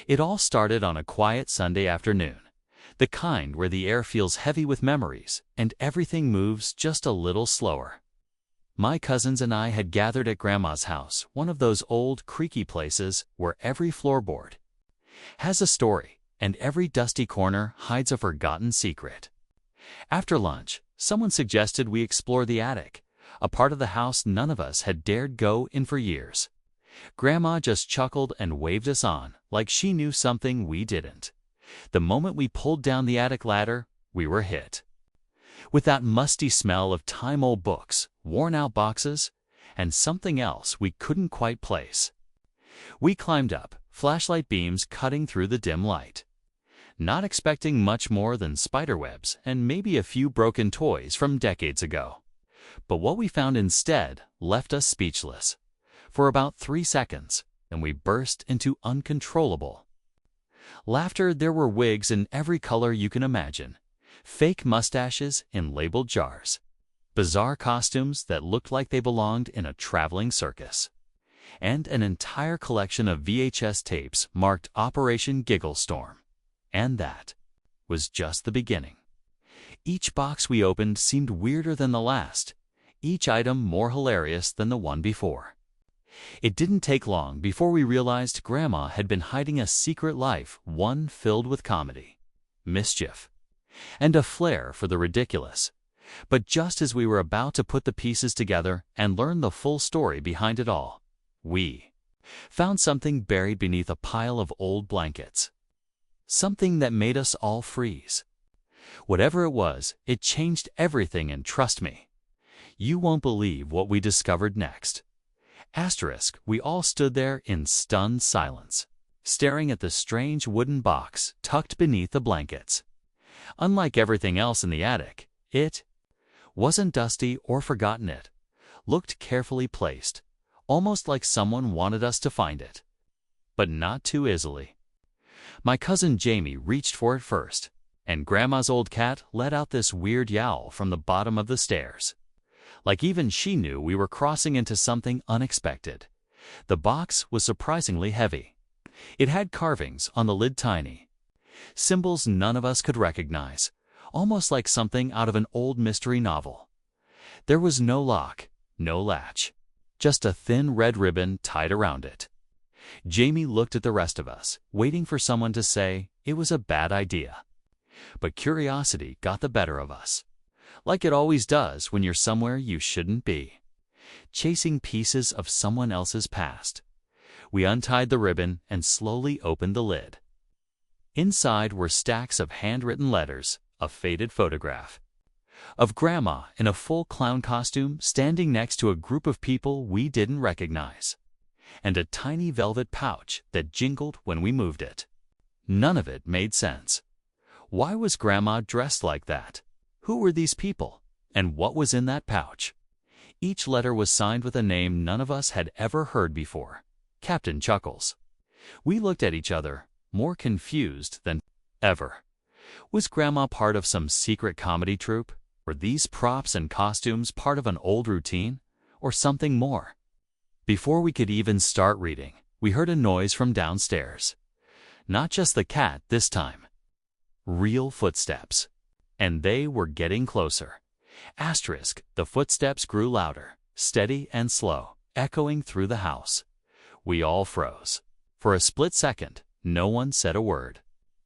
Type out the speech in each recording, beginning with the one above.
It all started on a quiet Sunday afternoon, the kind where the air feels heavy with memories and everything moves just a little slower. My cousins and I had gathered at Grandma's house, one of those old, creaky places where every floorboard has a story and every dusty corner hides a forgotten secret. After lunch, someone suggested we explore the attic, a part of the house none of us had dared go in for years. Grandma just chuckled and waved us on, like she knew something we didn't. The moment we pulled down the attic ladder, we were hit with that musty smell of time-old books, worn-out boxes, and something else we couldn't quite place. We climbed up, flashlight beams cutting through the dim light, not expecting much more than spiderwebs and maybe a few broken toys from decades ago. But what we found instead left us speechless for about 3 seconds, and we burst into uncontrollable laughter. There were wigs in every color you can imagine, fake mustaches in labeled jars, bizarre costumes that looked like they belonged in a traveling circus, and an entire collection of VHS tapes marked Operation Giggle Storm. And that was just the beginning. Each box we opened seemed weirder than the last, each item more hilarious than the one before. It didn't take long before we realized Grandma had been hiding a secret life, one filled with comedy, mischief, and a flair for the ridiculous. But just as we were about to put the pieces together and learn the full story behind it all, we found something buried beneath a pile of old blankets. Something that made us all freeze. Whatever it was, it changed everything, and trust me, you won't believe what we discovered next. Asterisk, we all stood there in stunned silence, staring at the strange wooden box tucked beneath the blankets. Unlike everything else in the attic, it wasn't dusty or forgotten. It looked carefully placed, almost like someone wanted us to find it. But not too easily. My cousin Jamie reached for it first, and Grandma's old cat let out this weird yowl from the bottom of the stairs. Like even she knew we were crossing into something unexpected. The box was surprisingly heavy. It had carvings on the lid, tiny symbols none of us could recognize, almost like something out of an old mystery novel. There was no lock, no latch, just a thin red ribbon tied around it. Jamie looked at the rest of us, waiting for someone to say it was a bad idea. But curiosity got the better of us, like it always does when you're somewhere you shouldn't be, chasing pieces of someone else's past. We untied the ribbon and slowly opened the lid. Inside were stacks of handwritten letters, a faded photograph of Grandma in a full clown costume standing next to a group of people we didn't recognize, and a tiny velvet pouch that jingled when we moved it. None of it made sense. Why was Grandma dressed like that? Who were these people? And what was in that pouch? Each letter was signed with a name none of us had ever heard before. Captain Chuckles. We looked at each other, more confused than ever. Was Grandma part of some secret comedy troupe? Were these props and costumes part of an old routine? Or something more? Before we could even start reading, we heard a noise from downstairs. Not just the cat this time. Real footsteps. And they were getting closer. Asterisk, the footsteps grew louder, steady and slow, echoing through the house. We all froze. For a split second, no one said a word.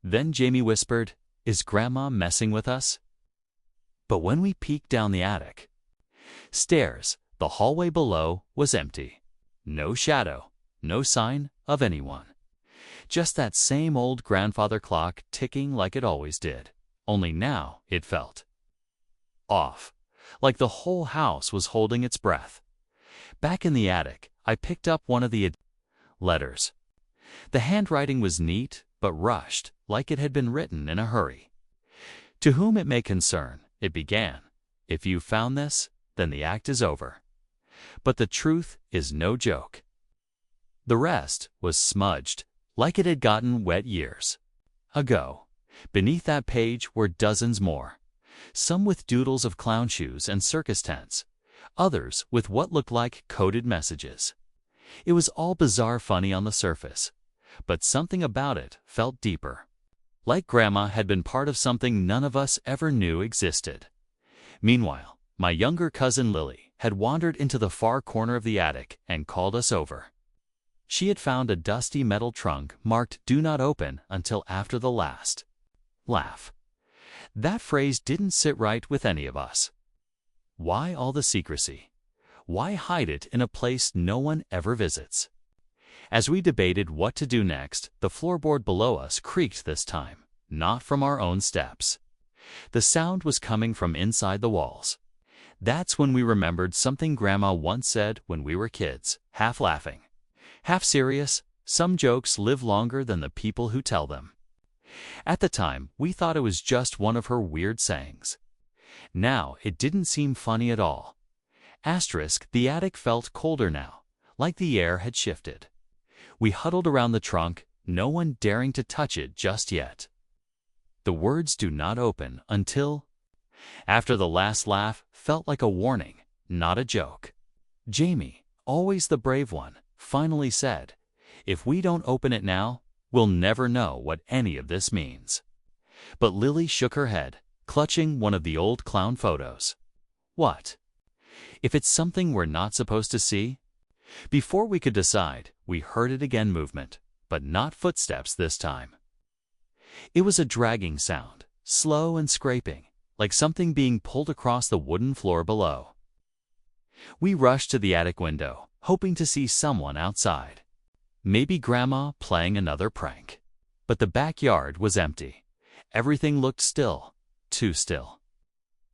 Then Jamie whispered, "Is Grandma messing with us?" But when we peeked down the attic stairs, the hallway below was empty. No shadow, no sign of anyone. Just that same old grandfather clock ticking like it always did. Only now it felt off, like the whole house was holding its breath. Back in the attic, I picked up one of the letters. The handwriting was neat, but rushed, like it had been written in a hurry. "To whom it may concern," it began, "if you found this, then the act is over. But the truth is no joke." The rest was smudged, like it had gotten wet years ago. Beneath that page were dozens more, some with doodles of clown shoes and circus tents, others with what looked like coded messages. It was all bizarre funny on the surface, but something about it felt deeper. Like Grandma had been part of something none of us ever knew existed. Meanwhile, my younger cousin Lily had wandered into the far corner of the attic and called us over. She had found a dusty metal trunk marked "Do Not Open Until After the Last Laugh." That phrase didn't sit right with any of us. Why all the secrecy? Why hide it in a place no one ever visits? As we debated what to do next, the floorboard below us creaked this time, not from our own steps. The sound was coming from inside the walls. That's when we remembered something Grandma once said when we were kids, half laughing, half serious. Some jokes live longer than the people who tell them. At the time, we thought it was just one of her weird sayings. Now, it didn't seem funny at all. The attic felt colder now, like the air had shifted. We huddled around the trunk, no one daring to touch it just yet. The words "do not open until after the last laugh" felt like a warning, not a joke. Jamie, always the brave one, finally said, "If we don't open it now, we'll never know what any of this means." But Lily shook her head, clutching one of the old clown photos. What? If it's something we're not supposed to see? Before we could decide, we heard it again, movement, but not footsteps this time. It was a dragging sound, slow and scraping, like something being pulled across the wooden floor below. We rushed to the attic window, hoping to see someone outside. Maybe Grandma playing another prank. But the backyard was empty. Everything looked still, too still.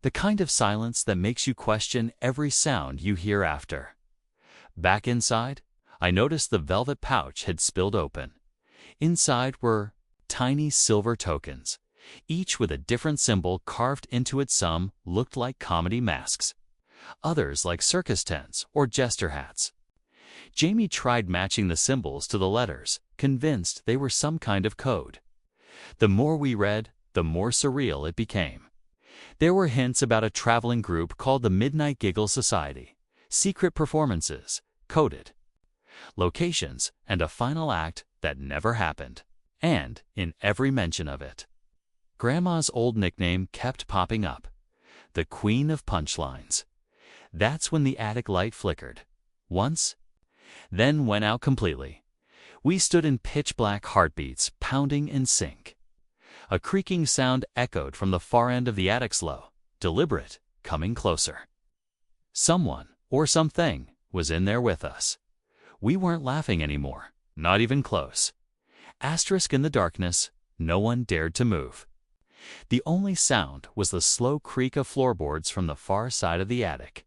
The kind of silence that makes you question every sound you hear after. Back inside, I noticed the velvet pouch had spilled open. Inside were tiny silver tokens, each with a different symbol carved into it. Some looked like comedy masks, others like circus tents or jester hats. Jamie tried matching the symbols to the letters, convinced they were some kind of code. The more we read, the more surreal it became. There were hints about a traveling group called the Midnight Giggle Society, secret performances, coded locations, and a final act that never happened. And, in every mention of it, Grandma's old nickname kept popping up, the Queen of Punchlines. That's when the attic light flickered. Once, then went out completely. We stood in pitch-black, heartbeats pounding in sync. A creaking sound echoed from the far end of the attic, slow, deliberate, coming closer. Someone, or something, was in there with us. We weren't laughing anymore, not even close. In the darkness, no one dared to move. The only sound was the slow creak of floorboards from the far side of the attic.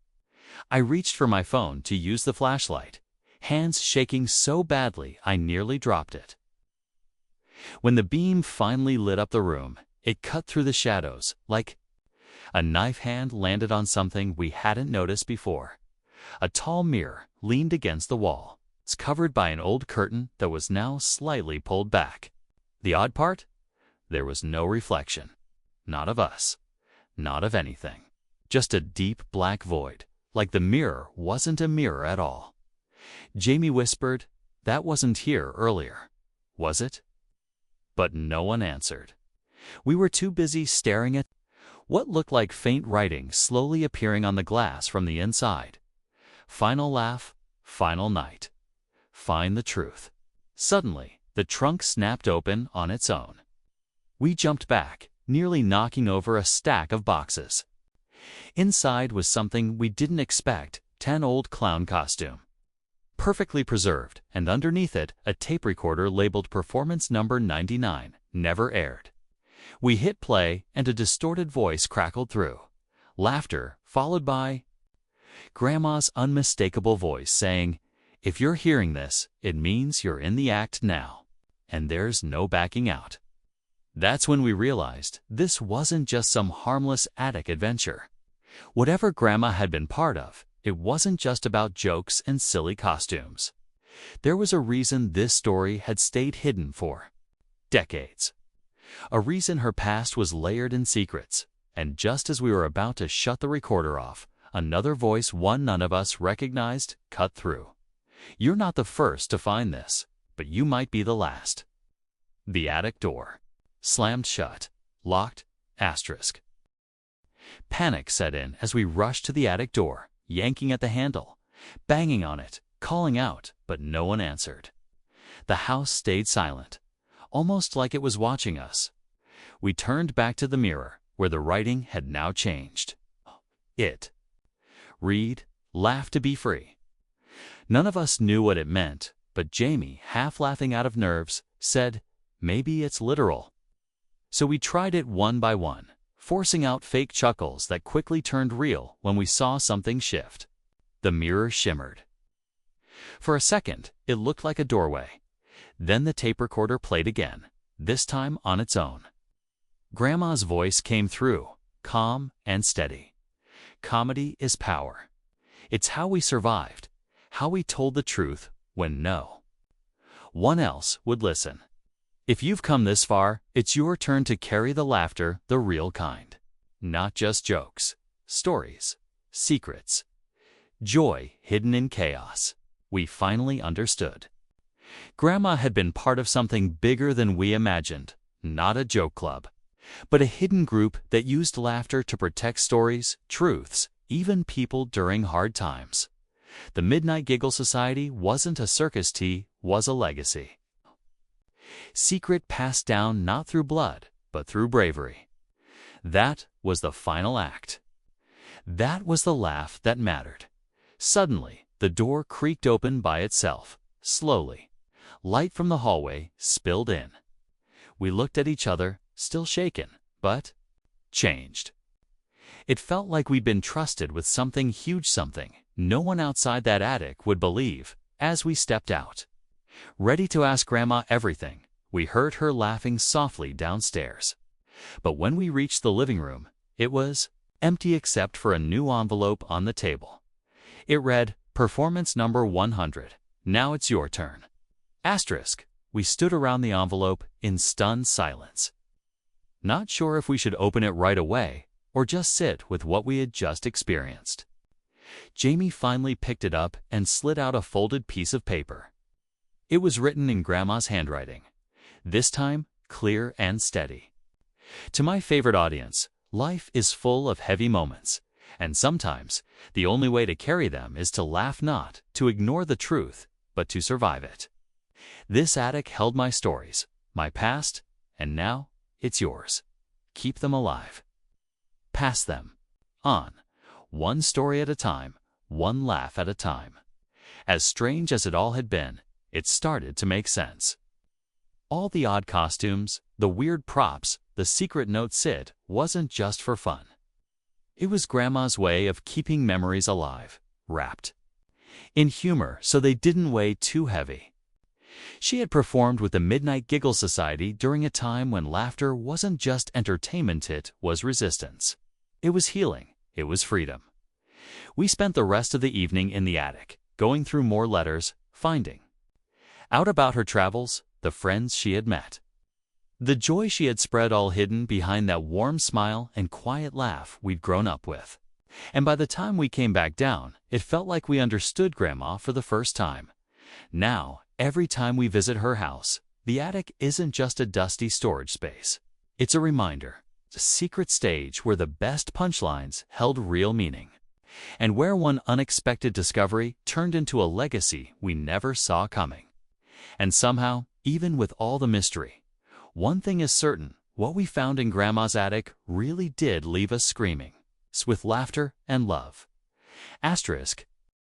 I reached for my phone to use the flashlight, hands shaking so badly I nearly dropped it. When the beam finally lit up the room, it cut through the shadows, like a knife hand landed on something we hadn't noticed before. A tall mirror leaned against the wall, covered by an old curtain that was now slightly pulled back. The odd part? There was no reflection. Not of us. Not of anything. Just a deep black void, like the mirror wasn't a mirror at all. Jamie whispered, "That wasn't here earlier, was it?" But no one answered. We were too busy staring at what looked like faint writing slowly appearing on the glass from the inside. Final laugh, final night. Find the truth. Suddenly, the trunk snapped open on its own. We jumped back, nearly knocking over a stack of boxes. Inside was something we didn't expect, 10 old clown costume. Perfectly preserved, and underneath it, a tape recorder labeled performance number 99, never aired. We hit play, and a distorted voice crackled through. Laughter, followed by Grandma's unmistakable voice saying, "If you're hearing this, it means you're in the act now, and there's no backing out." That's when we realized this wasn't just some harmless attic adventure. Whatever Grandma had been part of, it wasn't just about jokes and silly costumes. There was a reason this story had stayed hidden for decades. A reason her past was layered in secrets. And just as we were about to shut the recorder off, another voice, one none of us recognized, cut through. "You're not the first to find this. but you might be the last. The attic door. Slammed shut. Locked. Asterisk. Panic set in as we rushed to the attic door, yanking at the handle, banging on it, calling out, but no one answered. The house stayed silent, almost like it was watching us. We turned back to the mirror, where the writing had now changed. It. Read, laugh to be free. None of us knew what it meant, but Jamie, half laughing out of nerves, said, "Maybe it's literal." So we tried it one by one, forcing out fake chuckles that quickly turned real when we saw something shift. The mirror shimmered. For a second, it looked like a doorway. Then the tape recorder played again, this time on its own. Grandma's voice came through, calm and steady. Comedy is power. It's how we survived, how we told the truth when no one else would listen. If you've come this far, it's your turn to carry the laughter, the real kind. Not just jokes, stories, secrets. Joy hidden in chaos. We finally understood. Grandma had been part of something bigger than we imagined, not a joke club, but a hidden group that used laughter to protect stories, truths, even people during hard times. The Midnight Giggle Society wasn't a circus tea, was a legacy. Secret passed down not through blood, but through bravery. That was the final act. That was the laugh that mattered. Suddenly, the door creaked open by itself, slowly. Light from the hallway spilled in. We looked at each other, still shaken, but changed. It felt like we'd been trusted with something huge, something no one outside that attic would believe. As we stepped out, ready to ask Grandma everything, we heard her laughing softly downstairs. But when we reached the living room, it was empty except for a new envelope on the table. It read, "Performance number 100. Now it's your turn." Asterisk. We stood around the envelope in stunned silence. Not sure if we should open it right away or just sit with what we had just experienced. Jamie finally picked it up and slid out a folded piece of paper. It was written in Grandma's handwriting, this time clear and steady. To my favorite audience, life is full of heavy moments, and sometimes the only way to carry them is to laugh, not to ignore the truth, but to survive it. This attic held my stories, my past, and now it's yours. Keep them alive. Pass them on, one story at a time, one laugh at a time. As strange as it all had been, it started to make sense. All the odd costumes, the weird props, the secret notes, it wasn't just for fun. It was Grandma's way of keeping memories alive, wrapped in humor so they didn't weigh too heavy. She had performed with the Midnight Giggle Society during a time when laughter wasn't just entertainment, it was resistance. It was healing. It was freedom. We spent the rest of the evening in the attic, going through more letters, finding out about her travels, the friends she had met, the joy she had spread, all hidden behind that warm smile and quiet laugh we'd grown up with. And by the time we came back down, it felt like we understood Grandma for the first time. Now, every time we visit her house, the attic isn't just a dusty storage space. It's a reminder, a secret stage where the best punchlines held real meaning, and where one unexpected discovery turned into a legacy we never saw coming. And somehow, even with all the mystery, one thing is certain, what we found in Grandma's attic really did leave us screaming, with laughter and love. Asterisk,